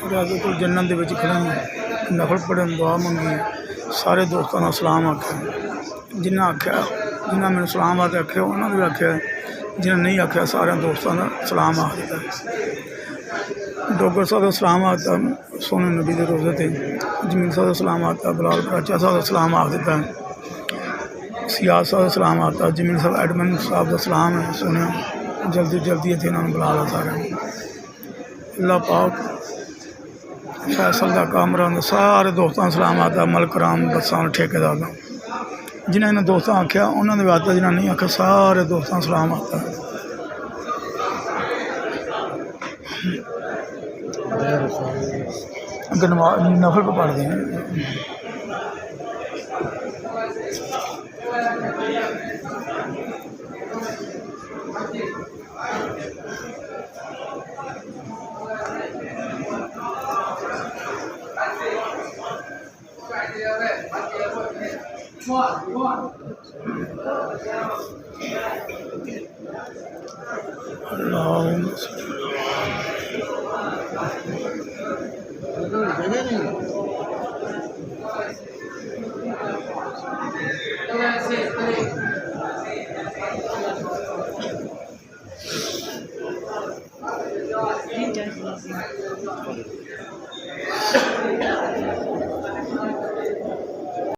राजे को जन्नत दे विच खड़े हैं, नफल पढ़न दुआ मंगी, सारे दोस्तों का सलाम आख्या, जिन्हें आख्या जिन्हें मैंने सलाम आते आख्या उन्होंने भी आख्या, जिन्हें नहीं आख्या सारे दोस्तों का सलाम आख दिता। डोगर साहब का सलाम आता सोने नबी के रोज़े थे, जमील साहब का सलाम आता, बिलाल कराचा साहब का सलाम आख दिता, सियाज साहब का सलाम आता, जमील साहब एडमन साहब का सलाम है सुने, जल्दी जल्दी इतने इन्होंने बुला ला सारे। अल्लाह पाक फैसल का कामरान सारे दोस्तों का सलाम आता, मलक राम बसां ठेकेदार का, जिन्हें इन्हें दोस्तों आख्या उन्होंने भी आता, जिन्हें नहीं आख्या सारे दोस्तों का सलाम आता। नफल को पढ़ दें अल्लाह